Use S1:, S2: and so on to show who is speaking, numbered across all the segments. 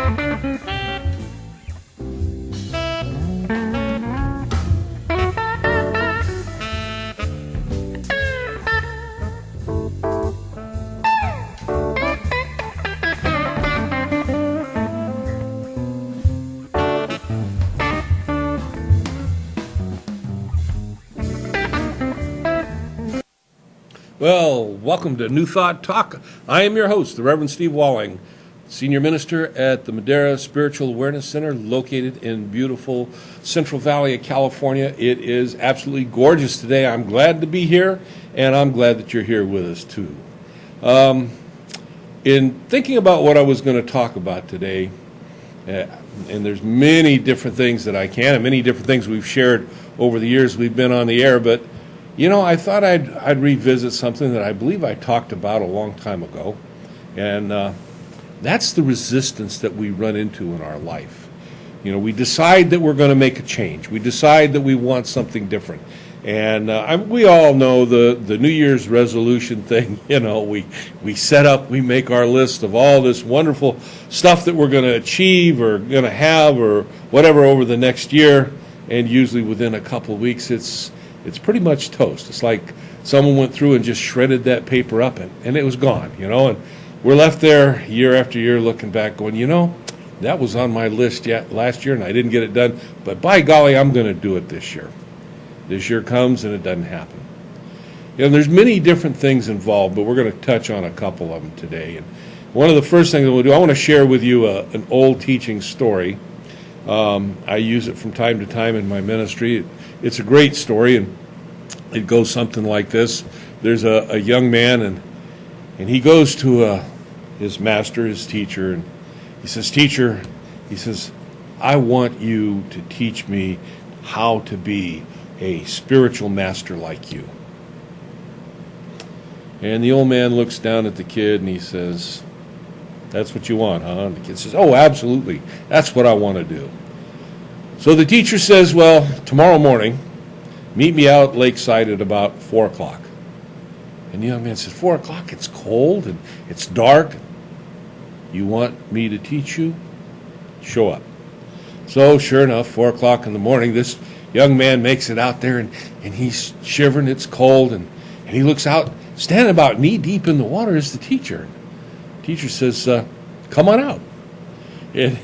S1: Well, welcome to New Thought Talk. I am your host, the Reverend Steve Walling, Senior Minister at the Madera Spiritual Awareness Center, located in beautiful Central Valley of California. It is absolutely gorgeous today. I'm glad to be here, and I'm glad that you're here with us, too. In thinking about what I was going to talk about today, and there's many different things that I can, and many different things we've shared over the years we've been on the air, but I thought I'd revisit something that I believe I talked about a long time ago, and that's the resistance that we run into in our life. We decide that we're going to make a change. We decide that we want something different, and we all know the New Year's resolution thing. We set up, we make our list of all this wonderful stuff that we're going to achieve or going to have or whatever over the next year, and usually within a couple of weeks it's pretty much toast. It's like someone went through and just shredded that paper up, and it was gone, and we're left there year after year looking back going, that was on my list last year and I didn't get it done, but by golly, I'm going to do it this year. This year comes and it doesn't happen. There's many different things involved, but we're going to touch on a couple of them today. And one of the first things we'll do, I want to share with you an old teaching story. I use it from time to time in my ministry. It's a great story, and it goes something like this. There's a young man, and he goes to his master, his teacher, and he says, "Teacher," he says, "I want you to teach me how to be a spiritual master like you." And the old man looks down at the kid, and he says, "That's what you want, huh?" And the kid says, "Oh, absolutely. That's what I want to do." So the teacher says, "Well, tomorrow morning, meet me out lakeside at about 4 o'clock. And the young man says, 4 o'clock? It's cold and it's dark. You want me to teach you? Show up." So sure enough, 4 o'clock in the morning, this young man makes it out there, and he's shivering. It's cold, and he looks out. Standing about knee deep in the water is the teacher. The teacher says, "Come on out." And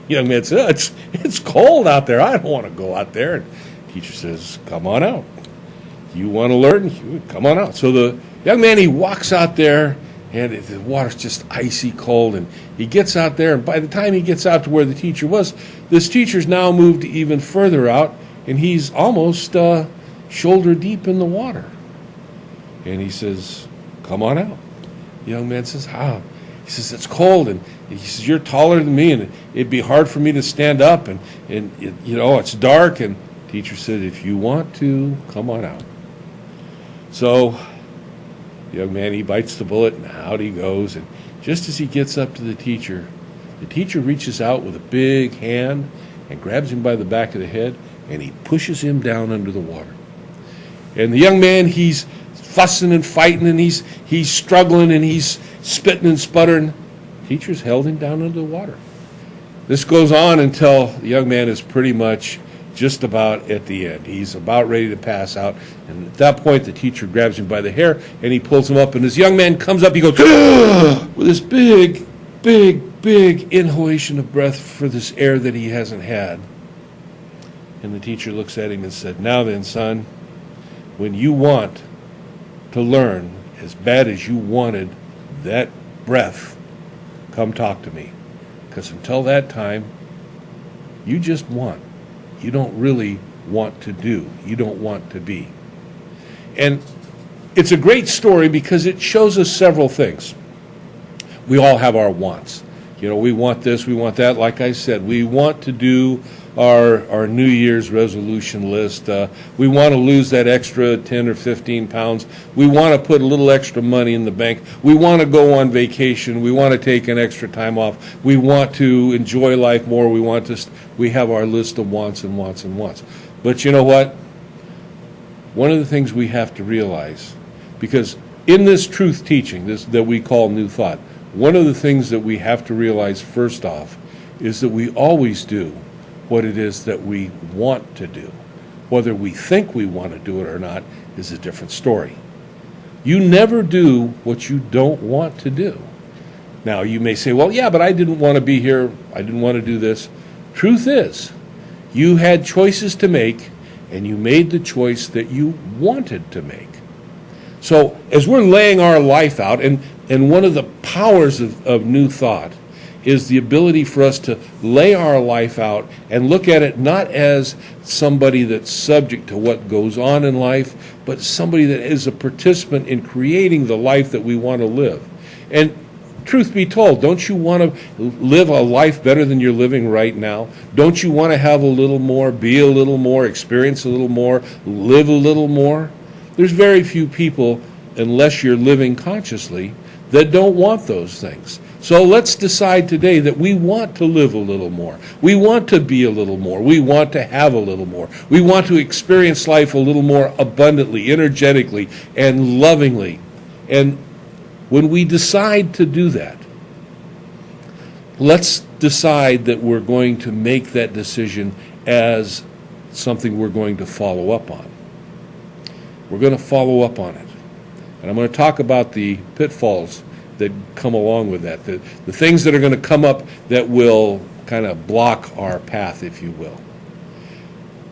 S1: young man says, it's cold out there. I don't want to go out there. And the teacher says, "Come on out. You want to learn? Come on out." So the young man, he walks out there, and the water's just icy cold. And he gets out there, and by the time he gets out to where the teacher was, this teacher's now moved even further out, and he's almost shoulder deep in the water. And he says, "Come on out." The young man says, "How?" He says, "It's cold," and he says, "You're taller than me, and it'd be hard for me to stand up, and it's dark." And the teacher said, "If you want to, come on out." So the young man, he bites the bullet, and out he goes. And just as he gets up to the teacher reaches out with a big hand and grabs him by the back of the head, and he pushes him down under the water. And the young man, he's fussing and fighting, and he's struggling, and he's spitting and sputtering. Teacher's held him down under the water. This goes on until the young man is pretty much just about at the end. He's about ready to pass out, and at that point the teacher grabs him by the hair and he pulls him up, and this young man comes up, he goes with this big inhalation of breath for this air that he hasn't had. And the teacher looks at him and said, "Now then, son, when you want to learn as bad as you wanted that breath, come talk to me. Because until that time, you just want. You don't really want to do. You don't want to be." And it's a great story because it shows us several things. We all have our wants. We want this, we want that. Like I said, we want to do our New Year's resolution list. We want to lose that extra 10 or 15 pounds. We want to put a little extra money in the bank. We want to go on vacation. We want to take an extra time off. We want to enjoy life more. We have our list of wants and wants and wants. But you know what? One of the things we have to realize, because in this truth teaching, this that we call New Thought, one of the things that we have to realize first off is that we always do what it is that we want to do. Whether we think we want to do it or not is a different story. You never do what you don't want to do. Now, you may say, well, yeah, but I didn't want to be here. I didn't want to do this. Truth is, you had choices to make, and you made the choice that you wanted to make. So as we're laying our life out, and one of the powers of New Thought is the ability for us to lay our life out and look at it not as somebody that's subject to what goes on in life, but somebody that is a participant in creating the life that we want to live. And truth be told, don't you want to live a life better than you're living right now? Don't you want to have a little more, be a little more, experience a little more, live a little more? There's very few people, unless you're living consciously, that don't want those things. So let's decide today that we want to live a little more. We want to be a little more. We want to have a little more. We want to experience life a little more abundantly, energetically, and lovingly. And when we decide to do that, let's decide that we're going to make that decision as something we're going to follow up on. We're going to follow up on it. And I'm going to talk about the pitfalls that come along with that, the things that are going to come up that will kind of block our path, if you will.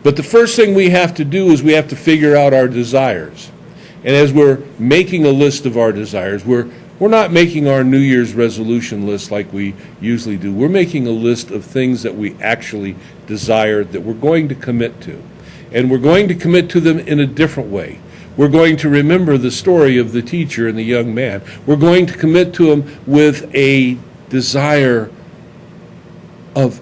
S1: But the first thing we have to do is we have to figure out our desires. And as we're making a list of our desires, we're not making our New Year's resolution list like we usually do. We're making a list of things that we actually desire that we're going to commit to. And we're going to commit to them in a different way. We're going to remember the story of the teacher and the young man. We're going to commit to him with a desire of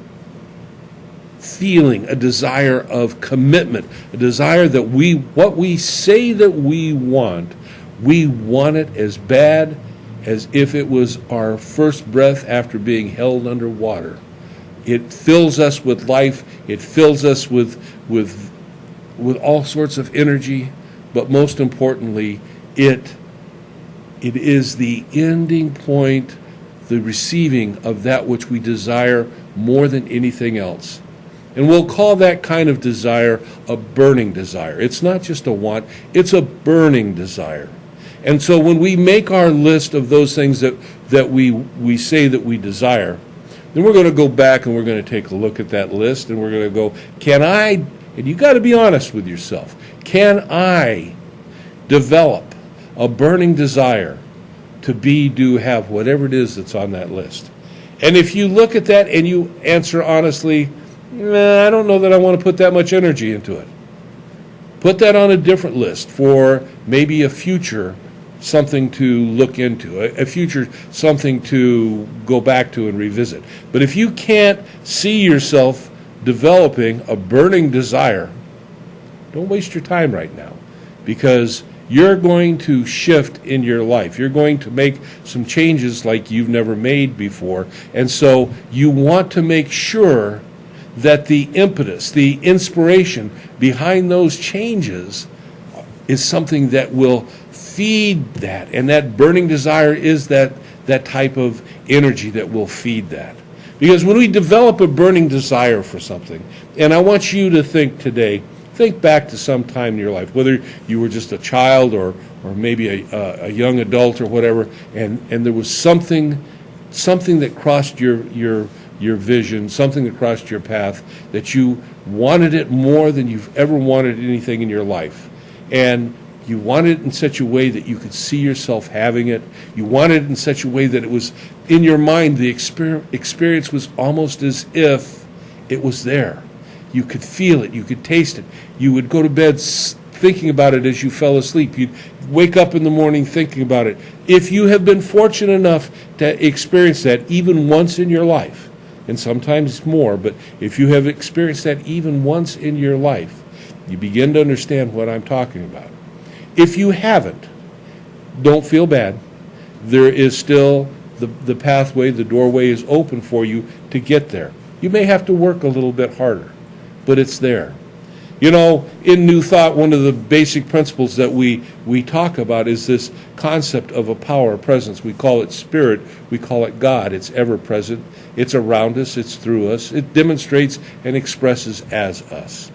S1: feeling, a desire of commitment, a desire that what we say that we want it as bad as if it was our first breath after being held underwater. It fills us with life. It fills us with all sorts of energy. But most importantly, it is the ending point, the receiving of that which we desire more than anything else. And we'll call that kind of desire a burning desire. It's not just a want, it's a burning desire. And so when we make our list of those things that we say that we desire, then we're going to go back and we're going to take a look at that list and we're going to go, can I, and you've got to be honest with yourself, can I develop a burning desire to be, do, have, whatever it is that's on that list? And if you look at that and you answer honestly, I don't know that I want to put that much energy into it. Put that on a different list for maybe a future something to look into, a future something to go back to and revisit. But if you can't see yourself developing a burning desire, don't waste your time right now, because you're going to shift in your life. You're going to make some changes like you've never made before. And so you want to make sure that the impetus, the inspiration behind those changes is something that will feed that. And that burning desire is that type of energy that will feed that. Because when we develop a burning desire for something, and I want you to think today, think back to some time in your life, whether you were just a child or maybe a young adult or whatever, and there was something that crossed your vision, something that crossed your path, that you wanted it more than you've ever wanted anything in your life. And you wanted it in such a way that you could see yourself having it. You wanted it in such a way that it was in your mind, the experience was almost as if it was there. You could feel it. You could taste it. You would go to bed thinking about it as you fell asleep. You'd wake up in the morning thinking about it. If you have been fortunate enough to experience that even once in your life, and sometimes more, but if you have experienced that even once in your life, you begin to understand what I'm talking about. If you haven't, don't feel bad. There is still the pathway, the doorway is open for you to get there. You may have to work a little bit harder, but it's there. You know, in New Thought, one of the basic principles that we talk about is this concept of a power, a presence. We call it spirit. We call it God. It's ever present. It's around us. It's through us. It demonstrates and expresses as us.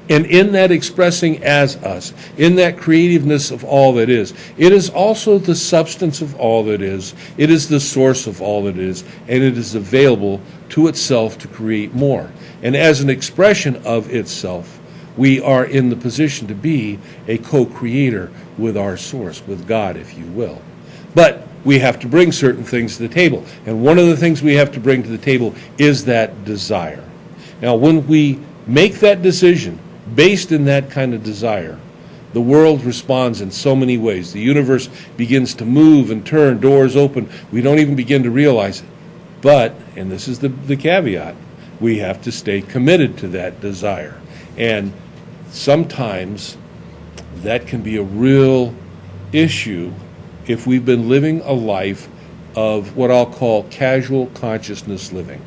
S1: And in that expressing as us, in that creativeness of all that is, it is also the substance of all that is. It is the source of all that is, and it is available to itself to create more. And as an expression of itself, we are in the position to be a co-creator with our source, with God, if you will. But we have to bring certain things to the table. And one of the things we have to bring to the table is that desire. Now, when we make that decision based in that kind of desire, the world responds in so many ways. The universe begins to move and turn, doors open. We don't even begin to realize it. But, and this is the caveat, we have to stay committed to that desire. And sometimes that can be a real issue if we've been living a life of what I'll call casual consciousness living.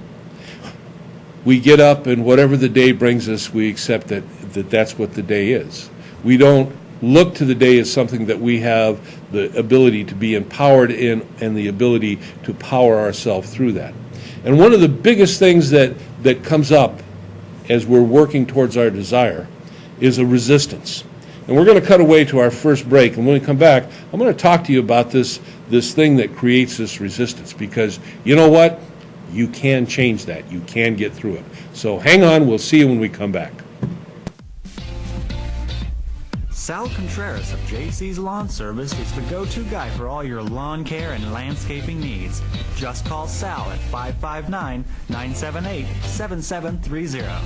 S1: We get up and whatever the day brings us, we accept that that's what the day is. We don't look to the day as something that we have the ability to be empowered in and the ability to power ourselves through that. And one of the biggest things that comes up as we're working towards our desire is a resistance. And we're going to cut away to our first break, and when we come back, I'm going to talk to you about this thing that creates this resistance, because you know what? You can change that. You can get through it. So hang on, we'll see you when we come back.
S2: Sal Contreras of JC's Lawn Service is the go-to guy for all your lawn care and landscaping needs. Just call Sal at 559-978-7730.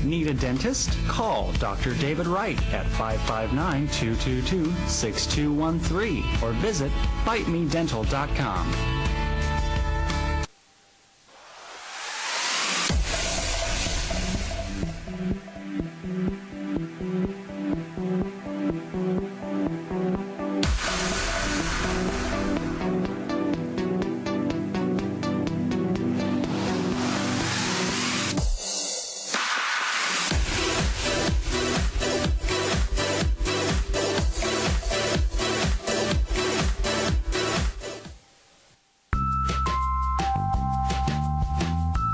S2: Need a dentist? Call Dr. David Wright at 559-222-6213 or visit bitemedental.com.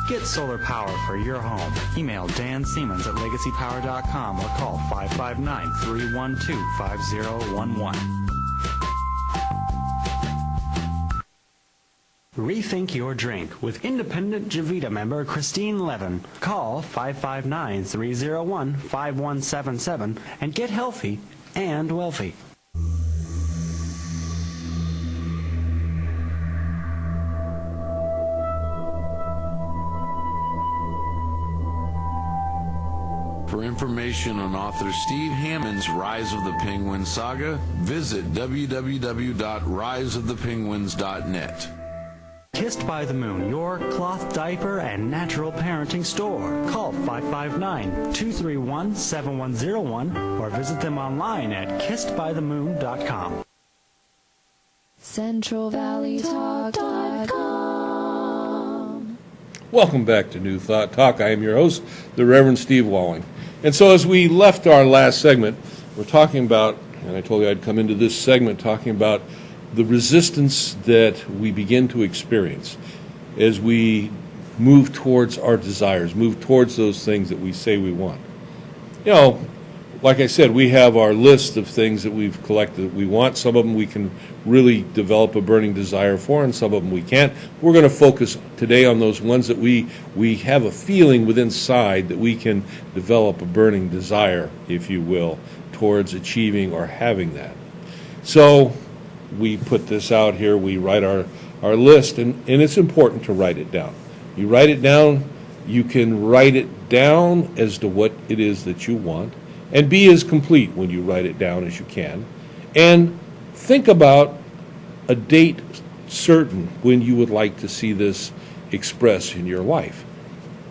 S2: Get solar power for your home. Email Dan Siemens at legacypower.com or call 559-312-5011. Rethink your drink with independent Javita member Christine Levin. Call 559-301-5177 and get healthy and wealthy.
S3: For information on author Steve Hammond's Rise of the Penguin saga, visit www.riseofthepenguins.net.
S2: Kissed by the Moon, your cloth diaper and natural parenting store. Call 559-231-7101 or visit them online at kissedbythemoon.com.
S4: CentralValleyTalk.com.
S1: Welcome back to New Thought Talk. I am your host, the Reverend Steve Walling. And so as we left our last segment, we're talking about, and I told you I'd come into this segment talking about the resistance that we begin to experience as we move towards our desires, move towards those things that we say we want. You know, like I said, we have our list of things that we've collected that we want. Some of them we can really develop a burning desire for, and some of them we can't. We're going to focus today on those ones that we have a feeling within inside that we can develop a burning desire, if you will, towards achieving or having that. So we put this out here. We write our list, and it's important to write it down. You write it down. You can write it down as to what it is that you want, and be as complete when you write it down as you can. And think about a date certain when you would like to see this expressed in your life.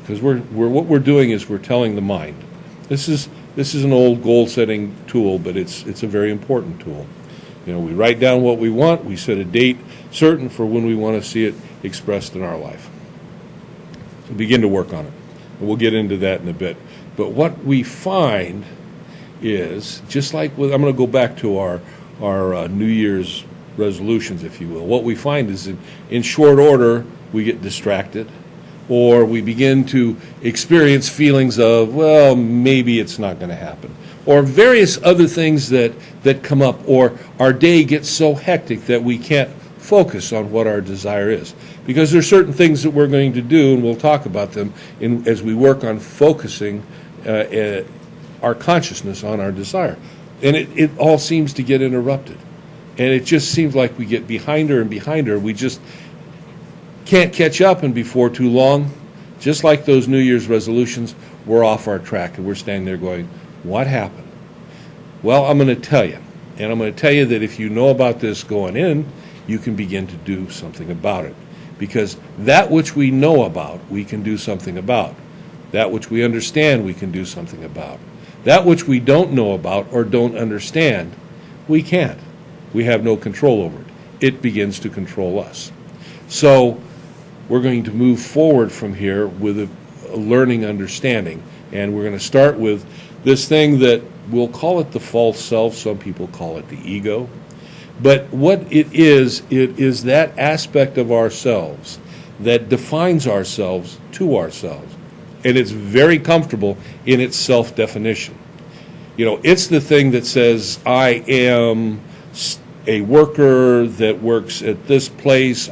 S1: Because what we're doing is we're telling the mind. This is an old goal-setting tool, but it's a very important tool. We write down what we want. We set a date certain for when we want to see it expressed in our life. So begin to work on it. And we'll get into that in a bit. But what we find is, just like with, I'm going to go back to our New Year's resolutions, if you will. What we find is in short order, we get distracted, or we begin to experience feelings of, well, maybe it's not going to happen, or various other things that come up, or our day gets so hectic that we can't focus on what our desire is. Because there are certain things that we're going to do, and we'll talk about them as we work on focusing our consciousness on our desire. And it all seems to get interrupted. And it just seems like we get behind her and behind her. We just can't catch up, and before too long, just like those New Year's resolutions, we're off our track, and we're standing there going, what happened? Well, I'm going to tell you. And I'm going to tell you that if you know about this going in, you can begin to do something about it. Because that which we know about, we can do something about. That which we understand, we can do something about. That which we don't know about or don't understand, we can't. We have no control over it. It begins to control us. So we're going to move forward from here with a learning understanding. And we're going to start with this thing that we'll call it the false self. Some people call it the ego. But what it is that aspect of ourselves that defines ourselves to ourselves. And it's very comfortable in its self-definition. It's the thing that says, I am a worker that works at this place.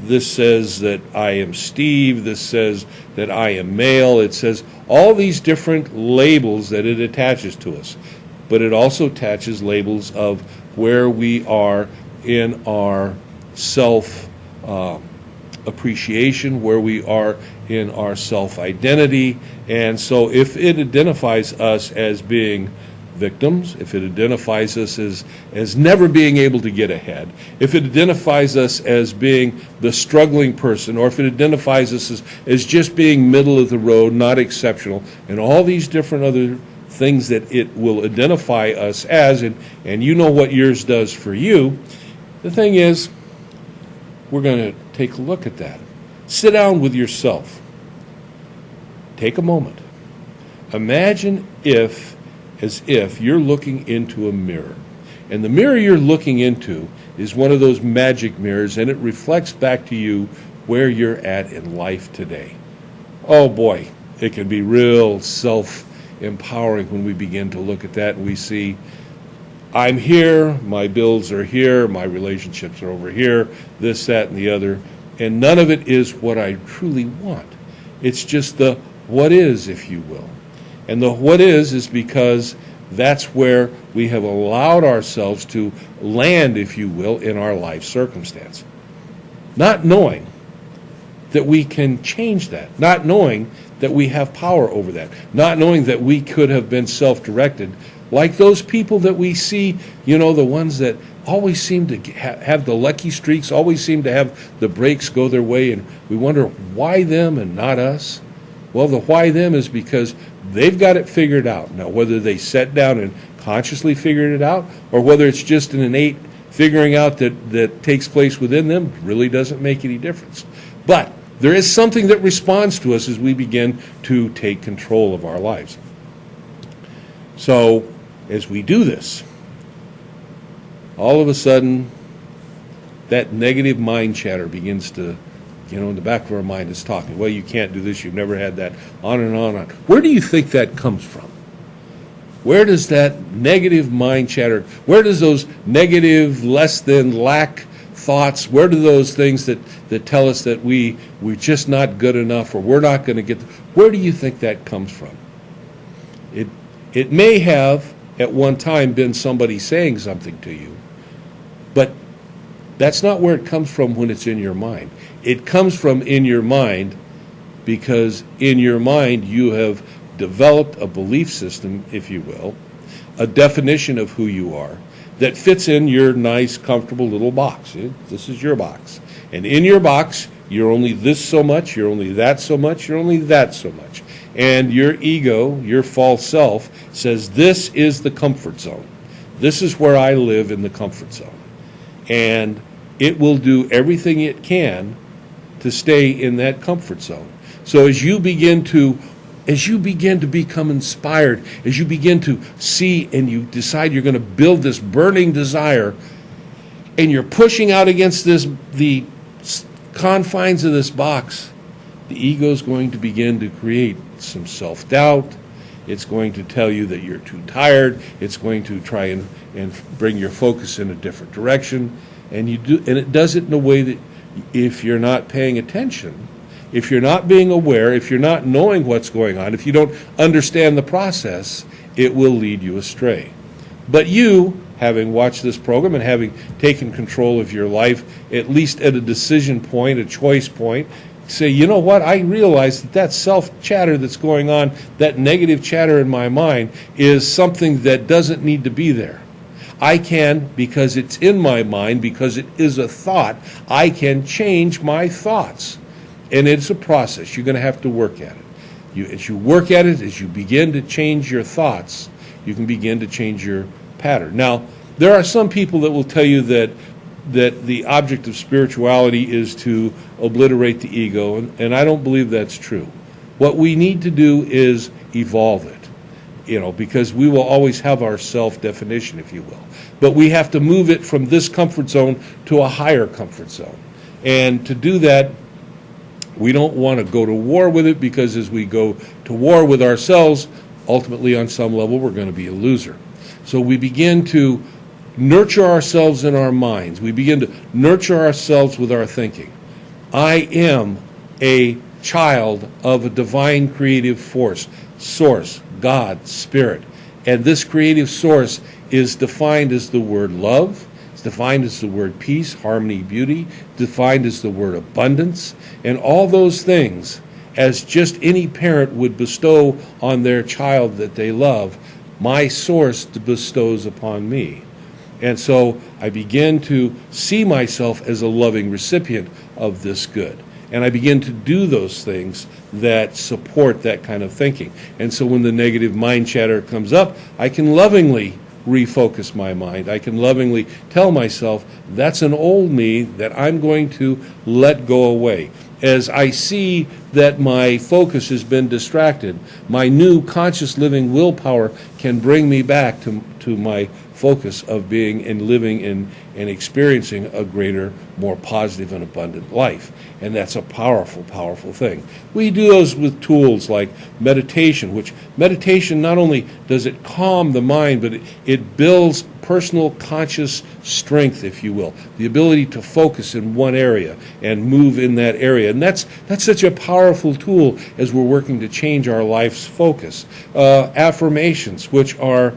S1: This says that I am Steve. This says that I am male. It says all these different labels that it attaches to us. But it also attaches labels of where we are in our self-appreciation, where we are in our self-identity. And so if it identifies us as being victims, if it identifies us as never being able to get ahead, if it identifies us as being the struggling person, or if it identifies us as just being middle of the road, not exceptional, and all these different other things that it will identify us as, and you know what yours does for you, the thing is, we're going to take a look at that. Sit down with yourself. Take a moment. Imagine as if you're looking into a mirror. And the mirror you're looking into is one of those magic mirrors, and it reflects back to you where you're at in life today. Oh boy, it can be real self-empowering when we begin to look at that and we see, I'm here, my bills are here, my relationships are over here, this, that, and the other, and none of it is what I truly want. It's just the what is, if you will. And the what is because that's where we have allowed ourselves to land, if you will, in our life circumstance. Not knowing that we can change that, not knowing that we have power over that, not knowing that we could have been self-directed, like those people that we see, the ones that always seem to have the lucky streaks, always seem to have the breaks go their way, and we wonder why them and not us. Well, the why them is because they've got it figured out. Now, whether they sat down and consciously figured it out, or whether it's just an innate figuring out that takes place within them, really doesn't make any difference. But there is something that responds to us as we begin to take control of our lives. So, as we do this, all of a sudden, that negative mind chatter begins to, in the back of our mind is talking, well, you can't do this, you've never had that, on and on and on. Where do you think that comes from? Where does that negative mind chatter, where does those negative, less than, lack thoughts, where do those things that tell us that we're just not good enough, or we're not going to get, where do you think that comes from? It may have, at one time, been somebody saying something to you, but that's not where it comes from when it's in your mind. It comes from in your mind because in your mind you have developed a belief system, if you will, a definition of who you are that fits in your nice, comfortable little box. This is your box. And in your box, you're only this so much, you're only that so much, you're only that so much. And your ego, your false self, says this is the comfort zone. This is where I live in the comfort zone. And it will do everything it can to stay in that comfort zone. So as you begin to become inspired, as you begin to see and you decide you're going to build this burning desire, and you're pushing out against the confines of this box, the ego is going to begin to create some self-doubt. It's going to tell you that you're too tired. It's going to try and bring your focus in a different direction. And it does it in a way that if you're not paying attention, if you're not being aware, if you're not knowing what's going on, if you don't understand the process, it will lead you astray. But you, having watched this program and having taken control of your life, at least at a decision point, a choice point, say, you know what, I realize that self-chatter that's going on, that negative chatter in my mind, is something that doesn't need to be there. I can, because it's in my mind, because it is a thought, I can change my thoughts. And it's a process. You're going to have to work at it. As you work at it, as you begin to change your thoughts, you can begin to change your pattern. Now, there are some people that will tell you that the object of spirituality is to obliterate the ego, and I don't believe that's true. What we need to do is evolve it, because we will always have our self-definition, if you will. But we have to move it from this comfort zone to a higher comfort zone. And to do that, we don't want to go to war with it, because as we go to war with ourselves, ultimately on some level we're going to be a loser. So we begin to nurture ourselves in our minds. We begin to nurture ourselves with our thinking. I am a child of a divine creative force, source, God, Spirit. And this creative source is defined as the word love. It's defined as the word peace, harmony, beauty, defined as the word abundance, and all those things, as just any parent would bestow on their child that they love, my source bestows upon me. And so I begin to see myself as a loving recipient of this good. And I begin to do those things that support that kind of thinking. And so when the negative mind chatter comes up, I can lovingly refocus my mind. I can lovingly tell myself, that's an old me that I'm going to let go away. As I see that my focus has been distracted, my new conscious living willpower can bring me back to my focus of being and living in and experiencing a greater, more positive and abundant life. And that's a powerful, powerful thing. We do those with tools like meditation, which meditation not only does it calm the mind, but it builds personal conscious strength, if you will, the ability to focus in one area and move in that area. And that's such a powerful tool as we're working to change our life's focus. Affirmations, which are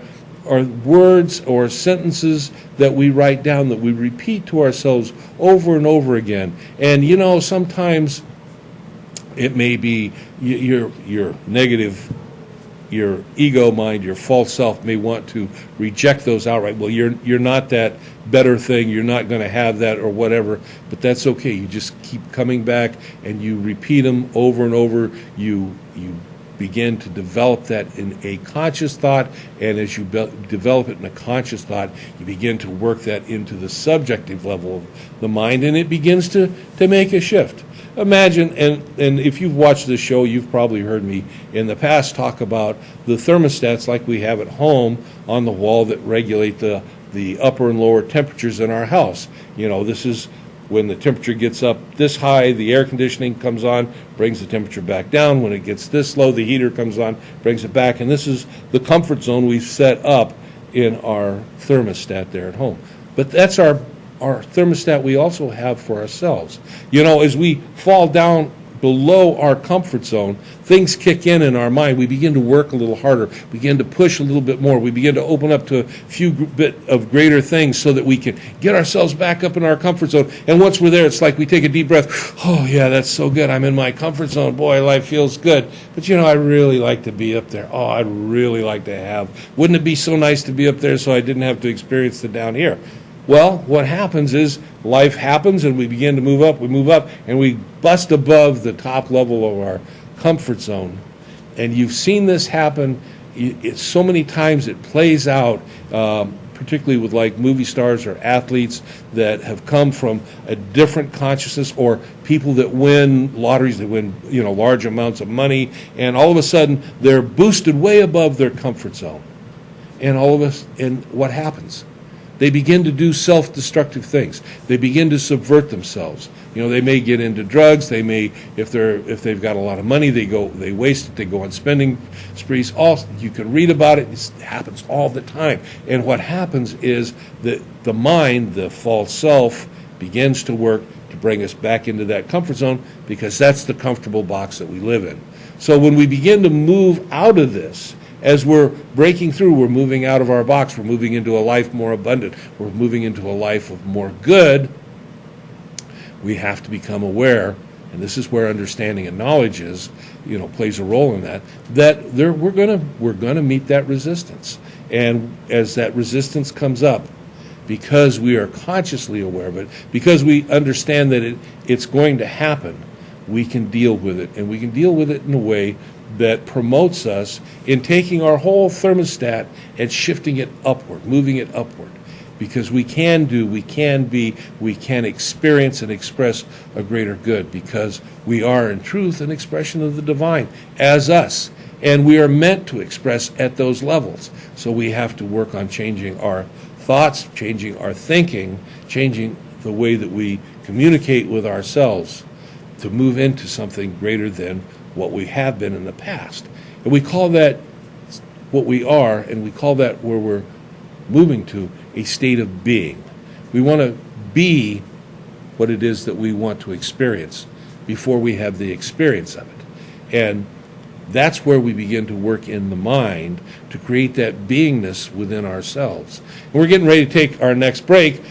S1: words or sentences that we write down, that we repeat to ourselves over and over again. And sometimes it may be your negative, your ego mind, your false self may want to reject those outright. Well, you're not that better thing, you're not going to have that or whatever, but that's okay. You just keep coming back and you repeat them over and over. You begin to develop that in a conscious thought, and as you develop it in a conscious thought, you begin to work that into the subjective level of the mind, and it begins to make a shift. Imagine, and if you've watched this show, you've probably heard me in the past talk about the thermostats like we have at home on the wall that regulate the upper and lower temperatures in our house. This is when the temperature gets up this high, the air conditioning comes on, brings the temperature back down. When it gets this low, the heater comes on, brings it back. And this is the comfort zone we've set up in our thermostat there at home. But that's our thermostat we also have for ourselves. As we fall down below our comfort zone, things kick in our mind. We begin to work a little harder. We begin to push a little bit more. We begin to open up to a few bit of greater things so that we can get ourselves back up in our comfort zone. And once we're there, it's like we take a deep breath. Oh, yeah, that's so good. I'm in my comfort zone. Boy, life feels good. But, I really like to be up there. Oh, I'd really like to have. Wouldn't it be so nice to be up there so I didn't have to experience the down here? Well, what happens is life happens and we begin to move up, and we bust above the top level of our comfort zone. And you've seen this happen so many times. It plays out particularly with like movie stars or athletes that have come from a different consciousness, or people that win lotteries, they win, large amounts of money, and all of a sudden they're boosted way above their comfort zone. And what happens? They begin to do self-destructive things. They begin to subvert themselves. They may get into drugs. They may, if they've got a lot of money, they waste it. They go on spending sprees. You can read about it. It happens all the time. And what happens is that the mind, the false self, begins to work to bring us back into that comfort zone, because that's the comfortable box that we live in. So when we begin to move out of this, as we're breaking through, we're moving out of our box, we're moving into a life more abundant, we're moving into a life of more good, we have to become aware, and this is where understanding and knowledge plays a role in that we're gonna meet that resistance. And as that resistance comes up, because we are consciously aware of it, because we understand that it's going to happen, we can deal with it, and we can deal with it in a way that promotes us in taking our whole thermostat and shifting it upward, moving it upward. Because we can experience and express a greater good, because we are in truth an expression of the divine as us. And we are meant to express at those levels. So we have to work on changing our thoughts, changing our thinking, changing the way that we communicate with ourselves to move into something greater than what we have been in the past. And we call that what we are, and we call that where we're moving to a state of being. We want to be what it is that we want to experience before we have the experience of it. And that's where we begin to work in the mind to create that beingness within ourselves. And we're getting ready to take our next break.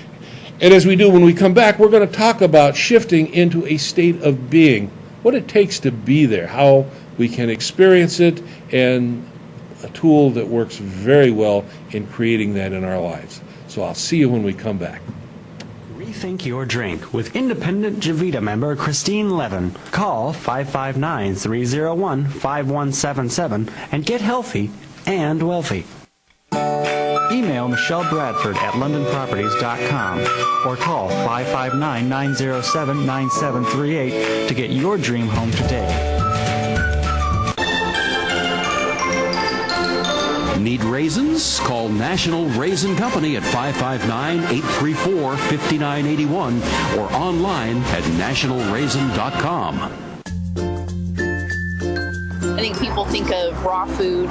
S1: And as we do, when we come back, we're going to talk about shifting into a state of being, what it takes to be there, how we can experience it, and a tool that works very well in creating that in our lives. So I'll see you when we come back.
S2: Rethink your drink with independent Javita member Christine Levin. Call 559-301-5177 and get healthy and wealthy. Email Michelle Bradford at londonproperties.com or call 559-907-9738 to get your dream home today.
S3: Need raisins? Call National Raisin Company at 559-834-5981 or online at nationalraisin.com.
S5: I think people think of raw food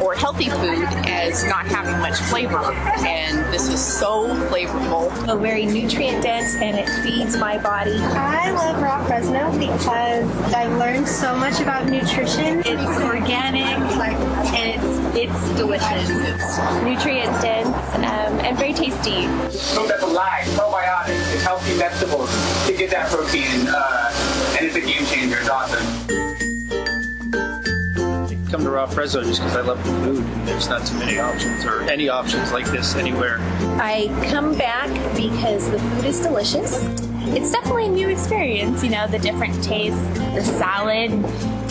S5: or healthy food as not having much flavor, and this is so flavorful.
S6: So very nutrient dense, and it feeds my body.
S7: I love raw Fresno because I've learned so much about nutrition.
S6: It's organic, and it's delicious. It's nutrient dense and very tasty.
S8: Food that's alive, probiotics, it's healthy vegetables to get that protein, and it's a game changer. It's awesome.
S9: Come to Raw Fresno just because I love the food, and there's not too many options or any options like this anywhere.
S6: I come back because the food is delicious.
S10: It's definitely a new experience, the different tastes, the salad,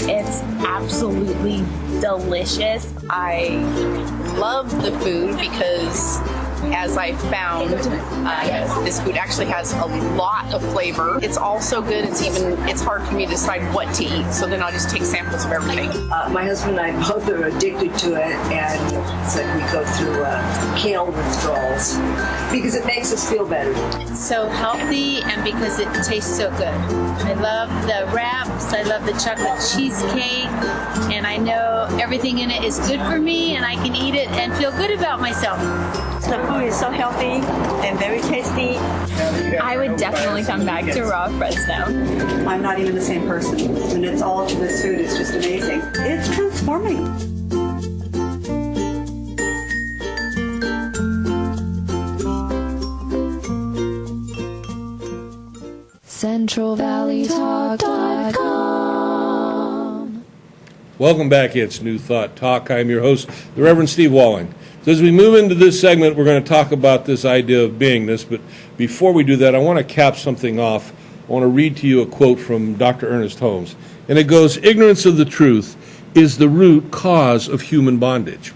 S10: it's absolutely delicious.
S5: I love the food because, as I found, this food actually has a lot of flavor. It's also good. It's hard for me to decide what to eat, so then I'll just take samples of everything.
S11: My husband and I both are addicted to it, and it's like we go through kale withdrawals because it makes us feel better.
S10: It's so healthy, and because it tastes so good. I love the wraps, I love the chocolate cheesecake, and I know everything in it is good for me, and I can eat it and feel good about myself.
S6: The food is so healthy and very tasty.
S10: I would definitely come back to Raw Fresno.
S11: I'm not even the same person. And it's all to this food. It's just amazing. It's transforming.
S4: CentralValleyTalk.com.
S1: Welcome back. It's New Thought Talk. I'm your host, the Reverend Steve Walling. So as we move into this segment, we're going to talk about this idea of beingness. But before we do that, I want to cap something off. I want to read to you a quote from Dr. Ernest Holmes. And it goes, "Ignorance of the truth is the root cause of human bondage."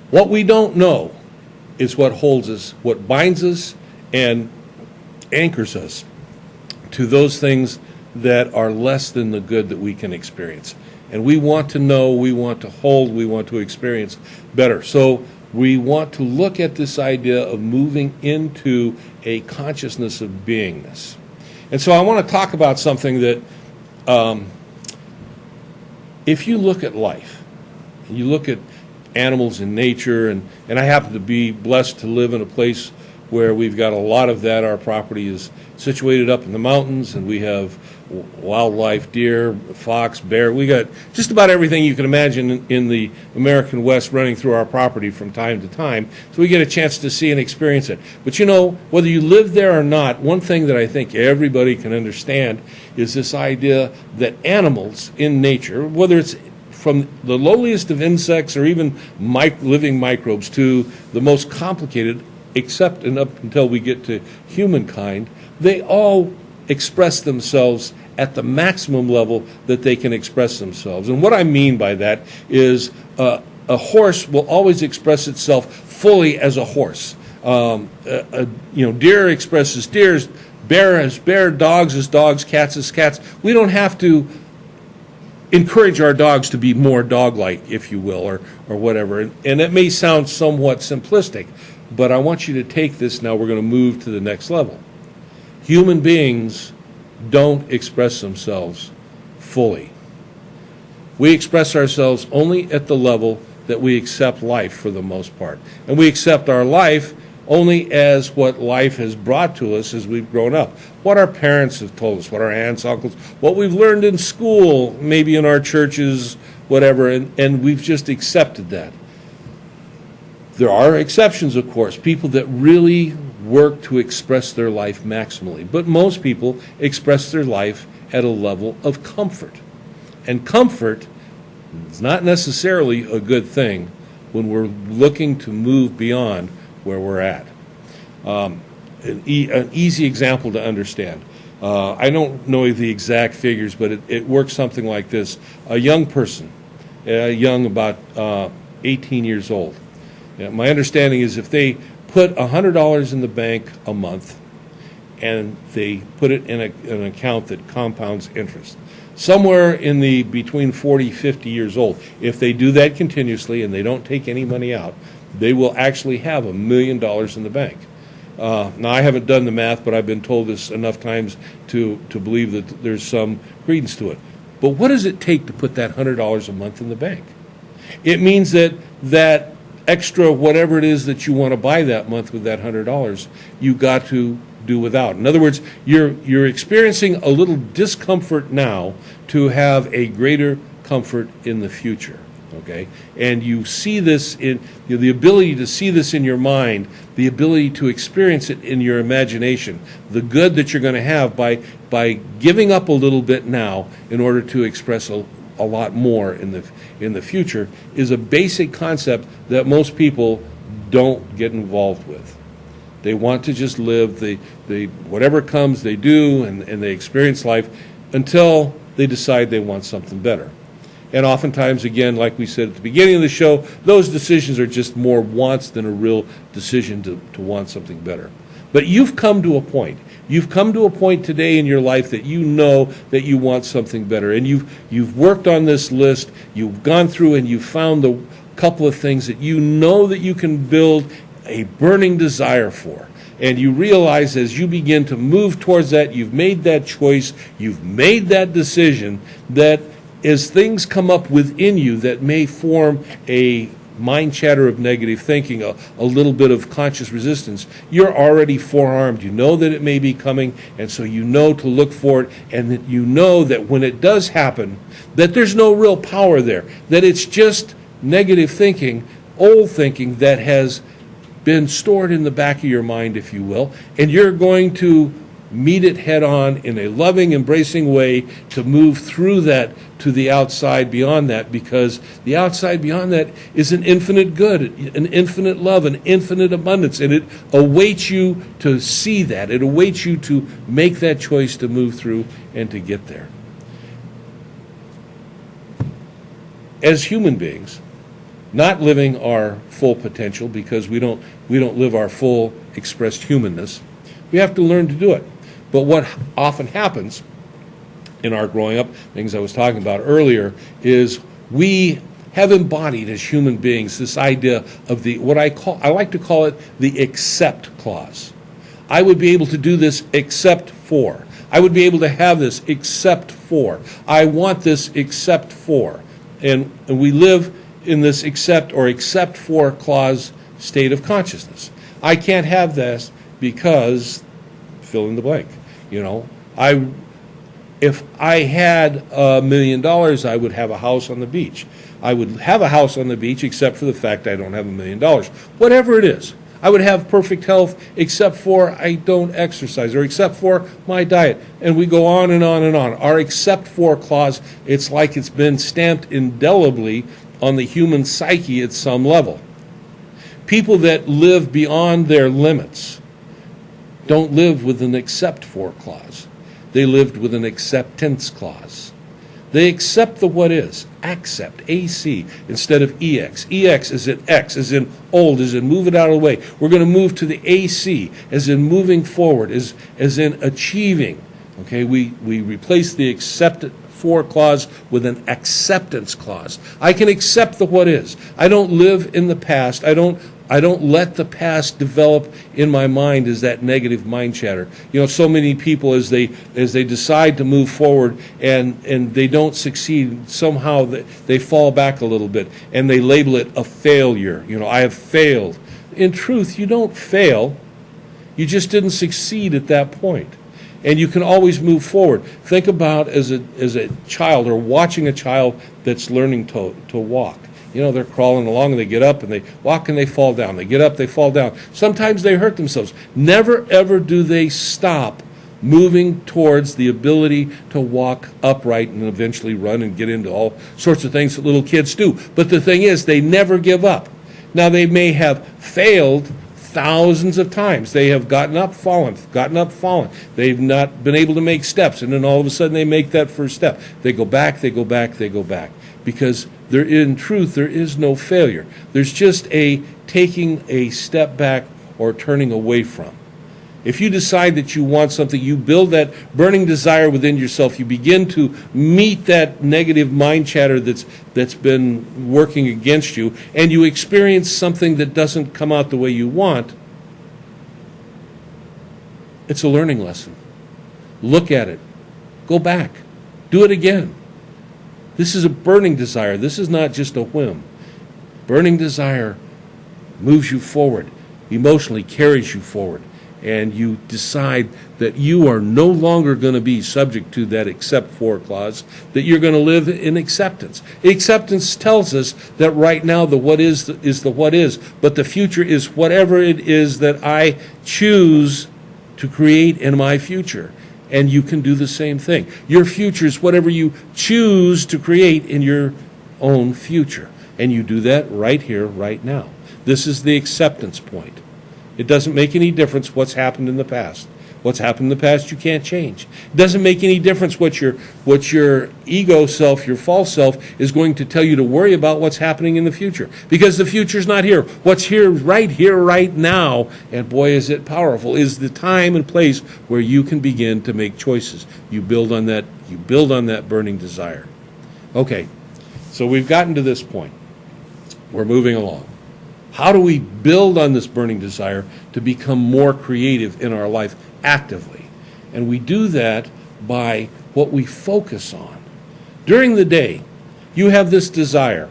S1: What we don't know is what holds us, what binds us and anchors us to those things that are less than the good that we can experience. And we want to know, we want to hold, we want to experience better. So we want to look at this idea of moving into a consciousness of beingness. And so I want to talk about something that, if you look at life, and you look at animals in nature, and I happen to be blessed to live in a place where we've got a lot of that. Our property is situated up in the mountains, and we have wildlife, deer, fox, bear. We got just about everything you can imagine in the American West running through our property from time to time. So we get a chance to see and experience it. But you know, whether you live there or not, one thing that I think everybody can understand is this idea that animals in nature, whether it's from the lowliest of insects or even living microbes to the most complicated, except and up until we get to humankind, they all express themselves at the maximum level that they can express themselves. And what I mean by that is a horse will always express itself fully as a horse. Deer expresses deers, bear as bear, dogs as dogs, cats as cats. We don't have to encourage our dogs to be more dog-like, if you will, or whatever. And it may sound somewhat simplistic, but I want you to take this now. We're going to move to the next level. Human beings don't express themselves fully. We express ourselves only at the level that we accept life for the most part. And we accept our life only as what life has brought to us as we've grown up. What our parents have told us, what our aunts, uncles, what we've learned in school, maybe in our churches, whatever, and we've just accepted that. There are exceptions, of course, people that really work to express their life maximally. But most people express their life at a level of comfort. And comfort is not necessarily a good thing when we're looking to move beyond where we're at. An easy example to understand. I don't know the exact figures, but it works something like this. A young person, about 18 years old. My understanding is if they put $100 in the bank a month and they put it in an account that compounds interest, somewhere in the between 40, 50 years old, if they do that continuously and they don't take any money out, they will actually have $1 million in the bank. Now, I haven't done the math, but I've been told this enough times to believe that there's some credence to it. But what does it take to put that $100 a month in the bank? It means that extra whatever it is that you want to buy that month with that $100, you got to do without. In other words, you're experiencing a little discomfort now to have a greater comfort in the future. Okay, and you see this in the ability to see this in your mind, the ability to experience it in your imagination, the good that you're going to have by giving up a little bit now in order to express a lot more in the future, is a basic concept that most people don't get involved with. They want to just live, they whatever comes they do, and they experience life until they decide they want something better. And oftentimes, again, like we said at the beginning of the show, those decisions are just more wants than a real decision to want something better. But you've come to a point. You've come to a point today in your life that you know that you want something better. And you've worked on this list. You've gone through and you've found the couple of things that you know that you can build a burning desire for. And you realize as you begin to move towards that, you've made that choice, you've made that decision, that as things come up within you that may form a mind chatter of negative thinking, a little bit of conscious resistance, you're already forearmed. You know that it may be coming, and so you know to look for it, and that you know that when it does happen, that there's no real power there, that it's just negative thinking, old thinking that has been stored in the back of your mind, if you will, and you're going to meet it head on in a loving, embracing way to move through that to the outside beyond that, because the outside beyond that is an infinite good, an infinite love, an infinite abundance, and it awaits you to see that. It awaits you to make that choice to move through and to get there. As human beings, not living our full potential because we don't live our full expressed humanness. We have to learn to do it. But what often happens in our growing up, things I was talking about earlier, is we have embodied as human beings this idea of I like to call it the except clause. I would be able to do this except for. I would be able to have this except for. I want this except for. And we live in this except for clause state of consciousness. I can't have this because fill in the blank. If I had $1 million, I would have a house on the beach. I would have a house on the beach except for the fact I don't have $1 million. Whatever it is. I would have perfect health except for I don't exercise, or except for my diet. And we go on and on and on. Our except for clause, it's like it's been stamped indelibly on the human psyche at some level. People that live beyond their limits don't live with an except for clause. They lived with an acceptance clause. They accept the what is. Accept, AC, instead of EX. EX is in X, as in old, as in move it out of the way. We're going to move to the AC, as in moving forward, as in achieving. Okay, we replace the accept for clause with an acceptance clause. I can accept the what is. I don't live in the past. I don't let the past develop in my mind as that negative mind chatter. So many people as they decide to move forward and they don't succeed, somehow they fall back a little bit and they label it a failure. I have failed. In truth, you don't fail. You just didn't succeed at that point. And you can always move forward. Think about as a child, or watching a child that's learning to walk. They're crawling along and they get up and they walk and they fall down. They get up, they fall down. Sometimes they hurt themselves. Never, ever do they stop moving towards the ability to walk upright and eventually run and get into all sorts of things that little kids do. But the thing is, they never give up. Now, they may have failed thousands of times. They have gotten up, fallen. They've not been able to make steps, and then all of a sudden they make that first step. They go back. Because in truth, there is no failure. There's just a taking a step back or turning away from. If you decide that you want something, you build that burning desire within yourself. You begin to meet that negative mind chatter that's been working against you, and you experience something that doesn't come out the way you want. It's a learning lesson. Look at it. Go back. Do it again. This is a burning desire. This is not just a whim. Burning desire moves you forward, emotionally carries you forward, and you decide that you are no longer going to be subject to that except for clause, that you're going to live in acceptance. Acceptance tells us that right now the what is the what is, but the future is whatever it is that I choose to create in my future. And you can do the same thing. Your future is whatever you choose to create in your own future. And you do that right here, right now. This is the acceptance point. It doesn't make any difference what's happened in the past. What's happened in the past you can't change. It doesn't make any difference what your ego self, your false self, is going to tell you to worry about what's happening in the future. Because the future's not here. What's here, right now, and boy is it powerful, is the time and place where you can begin to make choices. You build on that burning desire. Okay, so we've gotten to this point. We're moving along. How do we build on this burning desire to become more creative in our life actively? And we do that by what we focus on. During the day, you have this desire.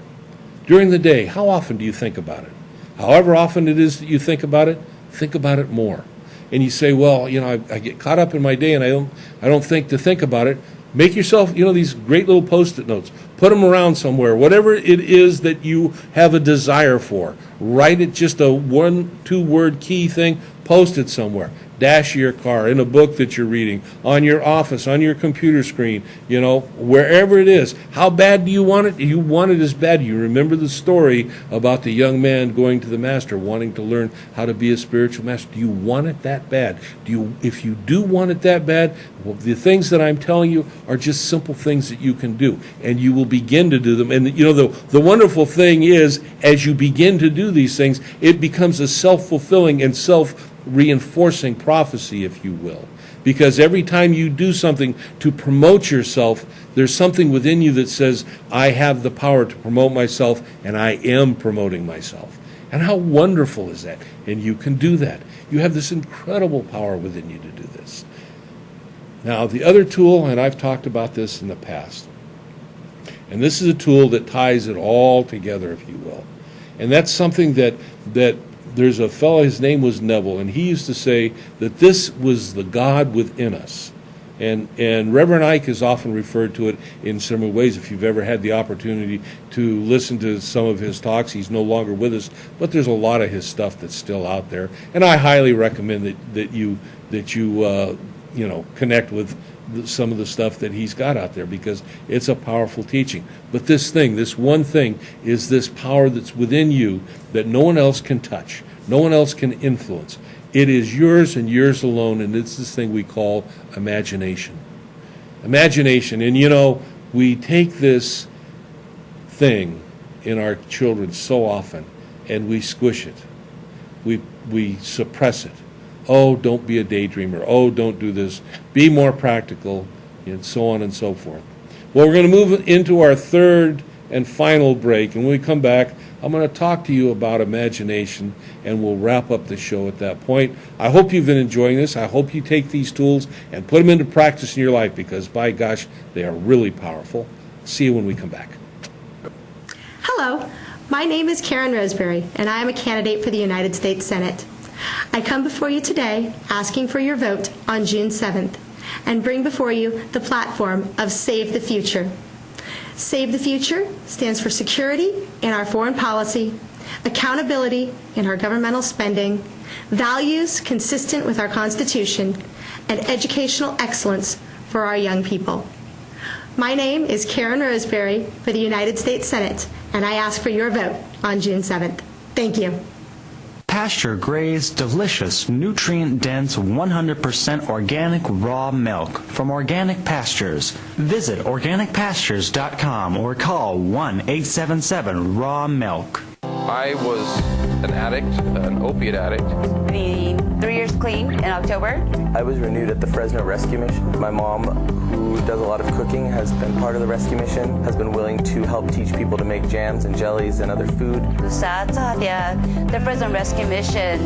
S1: During the day, how often do you think about it? However often it is that you think about it more. And you say, well, I get caught up in my day and I don't think about it. Make yourself, these great little Post-it notes. Put them around somewhere. Whatever it is that you have a desire for. Write it, just a 1-2 word key thing. post it somewhere. Dash of your car, in a book that you're reading, on your office, on your computer screen, wherever it is. How bad do you want it? You want it as bad. You remember the story about the young man going to the master, wanting to learn how to be a spiritual master. Do you want it that bad? If you do want it that bad, well, the things that I'm telling you are just simple things that you can do, and you will begin to do them. And the wonderful thing is, as you begin to do these things, it becomes a self-fulfilling and self-reinforcing prophecy, if you will. Because every time you do something to promote yourself, there's something within you that says, I have the power to promote myself, and I am promoting myself. And how wonderful is that? And you can do that. You have this incredible power within you to do this. Now, the other tool, and I've talked about this in the past, and this is a tool that ties it all together, if you will. And that's something that there's a fellow, his name was Neville, and he used to say that this was the God within us. And Reverend Ike has often referred to it in similar ways. If you've ever had the opportunity to listen to some of his talks, he's no longer with us, but there's a lot of his stuff that's still out there. And I highly recommend that you connect with some of the stuff that he's got out there, because it's a powerful teaching. But this one thing, is this power that's within you that no one else can touch, no one else can influence. It is yours and yours alone, and it's this thing we call imagination. Imagination. And we take this thing in our children so often, and we squish it. We suppress it. Oh, don't be a daydreamer. Oh, don't do this. Be more practical, and so on and so forth. Well, we're going to move into our third and final break, and when we come back, I'm going to talk to you about imagination, and we'll wrap up the show at that point. I hope you've been enjoying this. I hope you take these tools and put them into practice in your life, because, by gosh, they are really powerful. See you when we come back.
S7: Hello, my name is Karen Roseberry, and I am a candidate for the United States Senate. I come before you today asking for your vote on June 7th and bring before you the platform of Save the Future. Save the Future stands for security in our foreign policy, accountability in our governmental spending, values consistent with our Constitution, and educational excellence for our young people. My name is Karen Roseberry for the United States Senate, and I ask for your vote on June 7th. Thank you.
S2: Pasture-grazed, delicious, nutrient-dense, 100% organic raw milk from Organic Pastures. Visit organicpastures.com or call 1-877-RAW-MILK.
S12: I was an addict, an opiate addict.
S13: Being 3 years clean in October.
S14: I was renewed at the Fresno Rescue Mission. My mom, who does a lot of cooking, has been part of the rescue mission, has been willing to help teach people to make jams and jellies and other food.
S13: The Fresno Rescue Mission,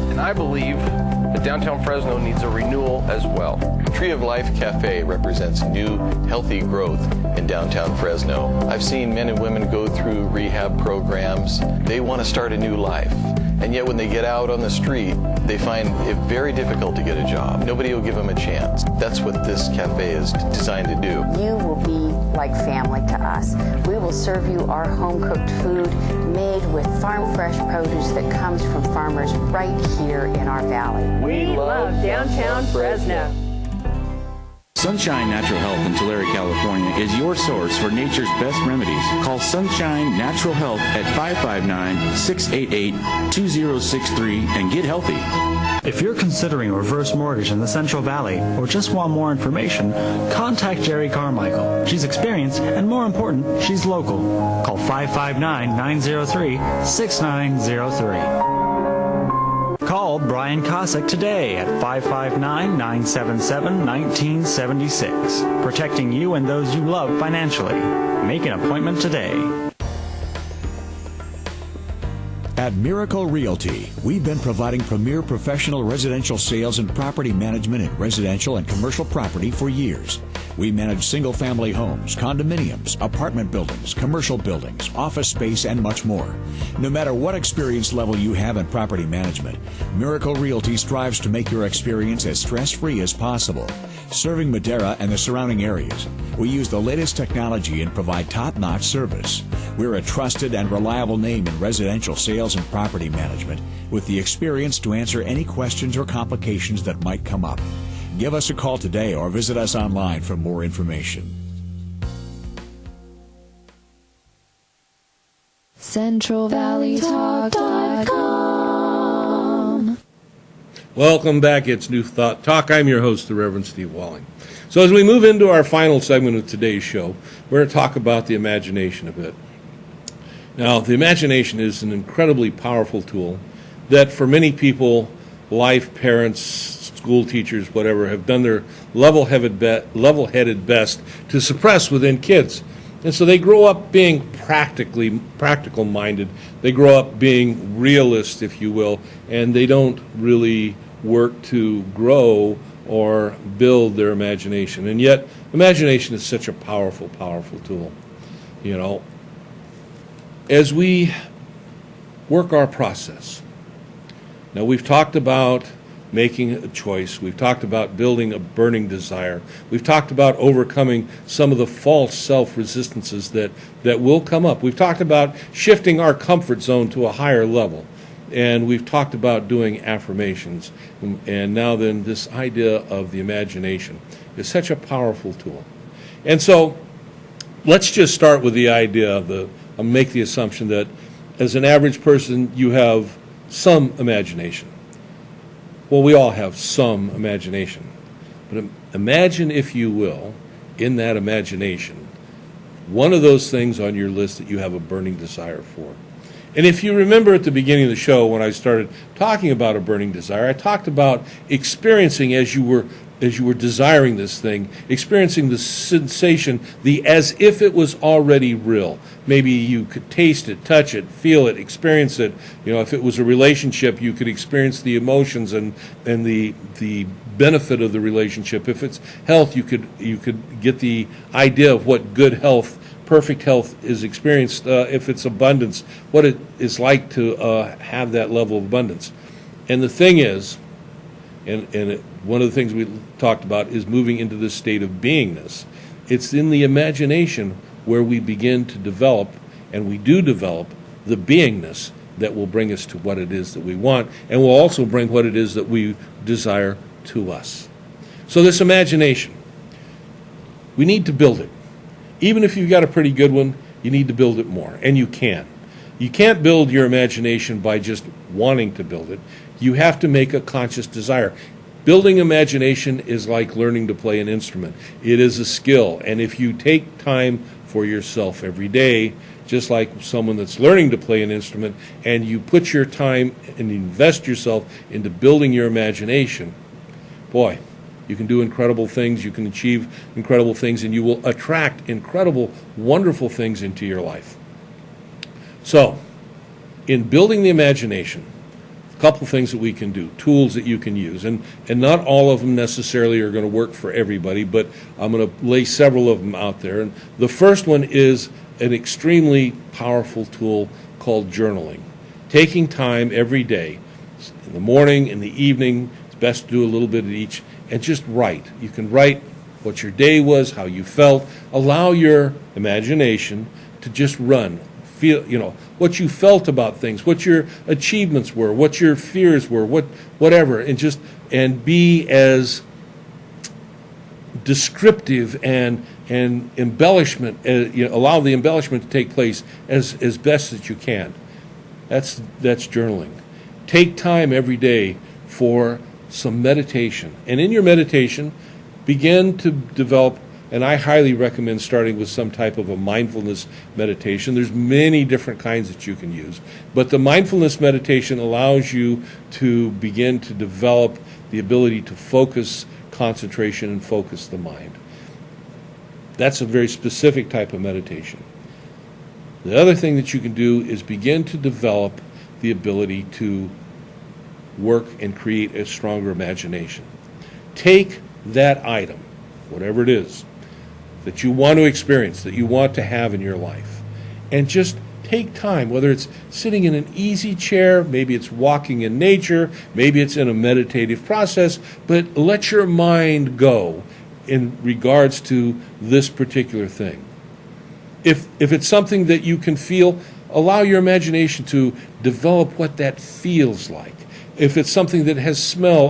S12: and I believe that downtown Fresno needs a renewal as well.
S15: Tree of Life Cafe represents new, healthy growth in downtown Fresno. I've seen men and women go through rehab programs. They want to start a new life. And yet when they get out on the street, they find it very difficult to get a job. Nobody will give them a chance. That's what this cafe is designed to do.
S16: You will be like family to us. We will serve you our home-cooked food made with farm-fresh produce that comes from farmers right here in our valley.
S17: We love downtown Fresno.
S18: Sunshine Natural Health in Tulare, California is your source for nature's best remedies. Call Sunshine Natural Health at 559-688-2063 and get healthy.
S2: If you're considering a reverse mortgage in the Central Valley or just want more information, contact Jerry Carmichael. She's experienced and, more important, she's local. Call 559-903-6903. Call Brian Kosick today at 559-977-1976. Protecting you and those you love financially. Make an appointment today.
S19: At Miracle Realty, we've been providing premier professional residential sales and property management in residential and commercial property for years. We manage single-family homes, condominiums, apartment buildings, commercial buildings, office space, and much more. No matter what experience level you have in property management, Miracle Realty strives to make your experience as stress-free as possible. serving Madera and the surrounding areas. We use the latest technology and provide top-notch service. We're a trusted and reliable name in residential sales and property management with the experience to answer any questions or complications that might come up. Give us a call today or visit us online for more information.
S4: CentralValleyTalk.com.
S1: Welcome back. It's New Thought Talk. I'm your host, the Reverend Steve Walling. So as we move into our final segment of today's show, we're going to talk about the imagination a bit. Now, the imagination is an incredibly powerful tool that for many people, life, parents, school teachers, whatever, have done their level-headed best to suppress within kids. And so they grow up being practical-minded. They grow up being realist, if you will, and they don't really work to grow or build their imagination. And yet, imagination is such a powerful, powerful tool. You know, as we work our process, now we've talked about making a choice. We've talked about building a burning desire. We've talked about overcoming some of the false self-resistances that will come up. We've talked about shifting our comfort zone to a higher level. And we've talked about doing affirmations. And now then, this idea of the imagination is such a powerful tool. And so let's just start with the idea of I'll make the assumption that as an average person, you have some imagination. Well, we all have some imagination. But imagine, if you will, in that imagination, one of those things on your list that you have a burning desire for. And if you remember at the beginning of the show when I started talking about a burning desire, I talked about experiencing as you were desiring this thing, experiencing the sensation, the as if it was already real. Maybe you could taste it, touch it, feel it, experience it. You know, if it was a relationship, you could experience the emotions and the benefit of the relationship. If it's health, you could get the idea of what good health, perfect health is experienced. If it's abundance, what it is like to have that level of abundance. And the thing is, one of the things we talked about is moving into this state of beingness. It's in the imagination where we begin to develop, and we do develop, the beingness that will bring us to what it is that we want, and will also bring what it is that we desire to us. So this imagination, we need to build it. Even if you've got a pretty good one, you need to build it more, and you can. You can't build your imagination by just wanting to build it. You have to make a conscious desire. Building imagination is like learning to play an instrument. It is a skill, and if you take time for yourself every day, just like someone that's learning to play an instrument, and you put your time and invest yourself into building your imagination, boy, you can do incredible things, you can achieve incredible things, and you will attract incredible, wonderful things into your life. So, in building the imagination, a couple things that we can do, tools that you can use, and not all of them necessarily are going to work for everybody, but I'm going to lay several of them out there. And the first one is an extremely powerful tool called journaling. Taking time every day, in the morning, in the evening, it's best to do a little bit of each, and just write. You can write what your day was, how you felt. Allow your imagination to just run. Feel, what you felt about things, what your achievements were, what your fears were, whatever, and be as descriptive and embellishment. Allow the embellishment to take place as best that you can. That's journaling. Take time every day for some meditation, and in your meditation, begin to develop. And I highly recommend starting with some type of a mindfulness meditation. There's many different kinds that you can use. But the mindfulness meditation allows you to begin to develop the ability to focus concentration and focus the mind. That's a very specific type of meditation. The other thing that you can do is begin to develop the ability to work and create a stronger imagination. Take that item, whatever it is, that you want to experience, that you want to have in your life, and just take time, whether it's sitting in an easy chair, maybe it's walking in nature, maybe it's in a meditative process, but let your mind go in regards to this particular thing. If it's something that you can feel, allow your imagination to develop what that feels like. If it's something that has smell,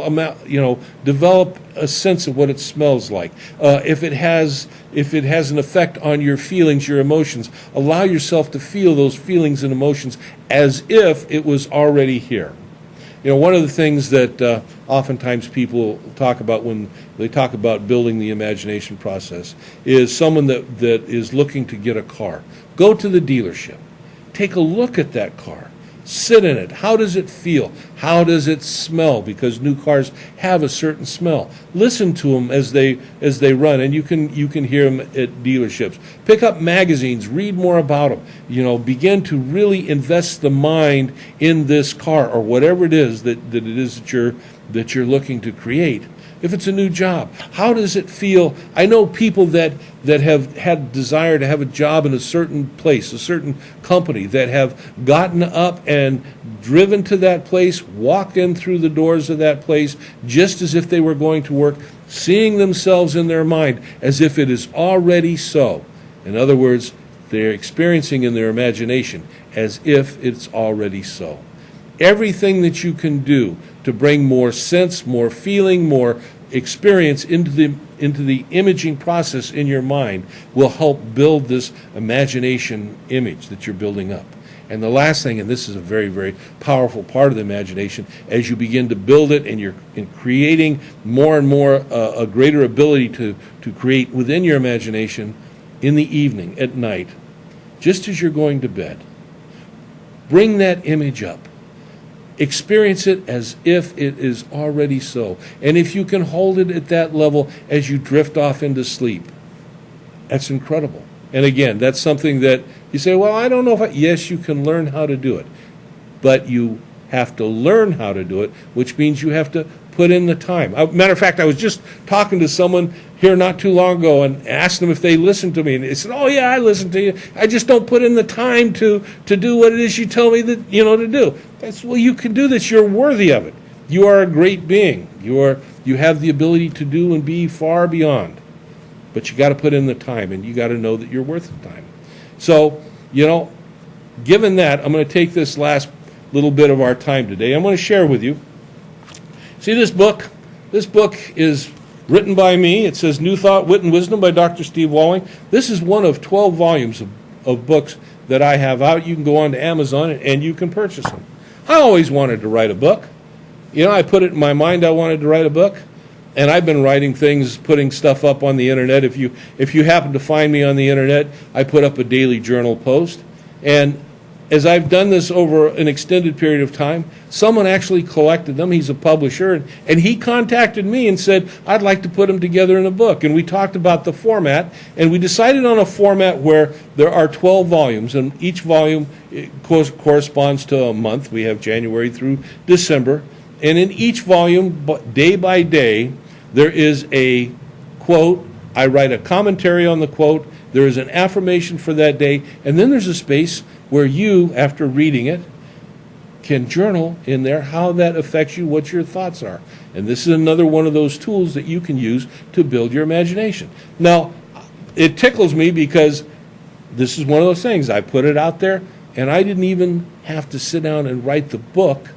S1: develop a sense of what it smells like. If it has an effect on your feelings, your emotions, allow yourself to feel those feelings and emotions as if it was already here. One of the things that oftentimes people talk about when they talk about building the imagination process is someone that is looking to get a car. Go to the dealership. Take a look at that car. Sit in it. How does it feel? How does it smell? Because new cars have a certain smell. Listen to them as they run, and you can hear them at dealerships. Pick up magazines. Read more about them. Begin to really invest the mind in this car or whatever it is that you're looking to create. If it's a new job, how does it feel? I know people that have had desire to have a job in a certain place, a certain company, that have gotten up and driven to that place, walked in through the doors of that place, just as if they were going to work, seeing themselves in their mind as if it is already so. In other words, they're experiencing in their imagination as if it's already so. Everything that you can do to bring more sense, more feeling, more experience into the imaging process in your mind will help build this imagination image that you're building up. And the last thing, and this is a very, very powerful part of the imagination, as you begin to build it and you're creating more and more a greater ability to create within your imagination in the evening, at night, just as you're going to bed, bring that image up. Experience it as if it is already so. And if you can hold it at that level as you drift off into sleep, that's incredible. And again, that's something that you say, well, I don't know if yes, you can learn how to do it. But you have to learn how to do it, which means you have to put in the time. Matter of fact, I was just talking to someone here not too long ago and asked them if they listened to me. And they said, oh, yeah, I listen to you. I just don't put in the time to do what it is you tell me that, to do. That's, well, you can do this. You're worthy of it. You are a great being. You have the ability to do and be far beyond. But you got to put in the time, and you got to know that you're worth the time. So, given that, I'm going to take this last little bit of our time today. I'm going to share with you. See this book? This book is written by me. It says New Thought, Wit, and Wisdom by Dr. Steve Walling. This is one of 12 volumes of books that I have out. You can go on to Amazon and you can purchase them. I always wanted to write a book. I put it in my mind I wanted to write a book. And I've been writing things, putting stuff up on the internet. If you happen to find me on the internet, I put up a daily journal post. And as I've done this over an extended period of time, someone actually collected them. He's a publisher, and he contacted me and said, I'd like to put them together in a book. And we talked about the format, and we decided on a format where there are 12 volumes, and each volume corresponds to a month. We have January through December. And in each volume, day by day, there is a quote. I write a commentary on the quote. There is an affirmation for that day, and then there's a space where you, after reading it, can journal in there how that affects you, what your thoughts are. And this is another one of those tools that you can use to build your imagination. Now, it tickles me because this is one of those things. I put it out there, and I didn't even have to sit down and write the book.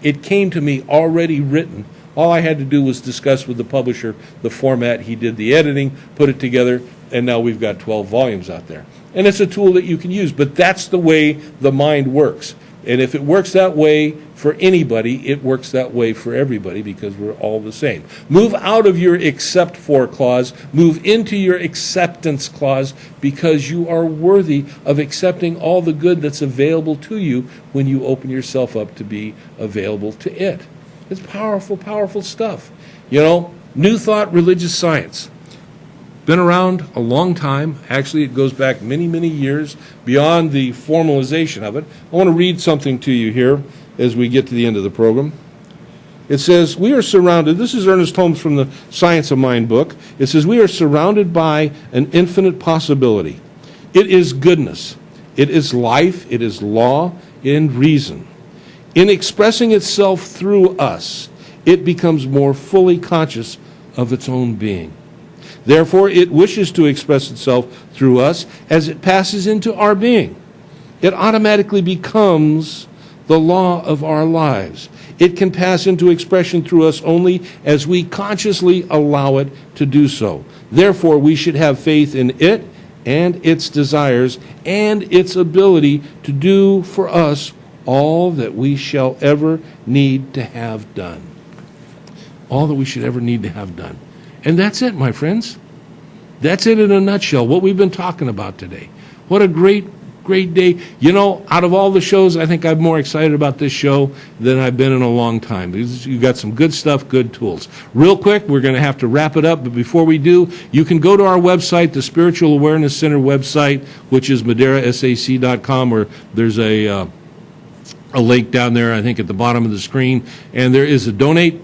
S1: It came to me already written. All I had to do was discuss with the publisher the format. He did the editing, put it together, and now we've got 12 volumes out there. And it's a tool that you can use, but that's the way the mind works. And if it works that way for anybody, it works that way for everybody because we're all the same. Move out of your except for clause, move into your acceptance clause because you are worthy of accepting all the good that's available to you when you open yourself up to be available to it. It's powerful, powerful stuff. New Thought Religious Science. Been around a long time. Actually, it goes back many, many years beyond the formalization of it. I want to read something to you here as we get to the end of the program. It says, we are surrounded, this is Ernest Holmes from the Science of Mind book. It says, we are surrounded by an infinite possibility. It is goodness. It is life. It is law and reason. In expressing itself through us, it becomes more fully conscious of its own being. Therefore, it wishes to express itself through us as it passes into our being. It automatically becomes the law of our lives. It can pass into expression through us only as we consciously allow it to do so. Therefore, we should have faith in it and its desires and its ability to do for us all that we shall ever need to have done. All that we should ever need to have done. And that's it, my friends. That's it in a nutshell, what we've been talking about today. What a great day. You know, out of all the shows, I think I'm more excited about this show than I've been in a long time. You've got some good stuff, good tools. Real quick, we're going to have to wrap it up, but before we do, you can go to our website, the Spiritual Awareness Center website, which is MaderaSAC.com, or there's a link down there, I think, at the bottom of the screen, and there is a donate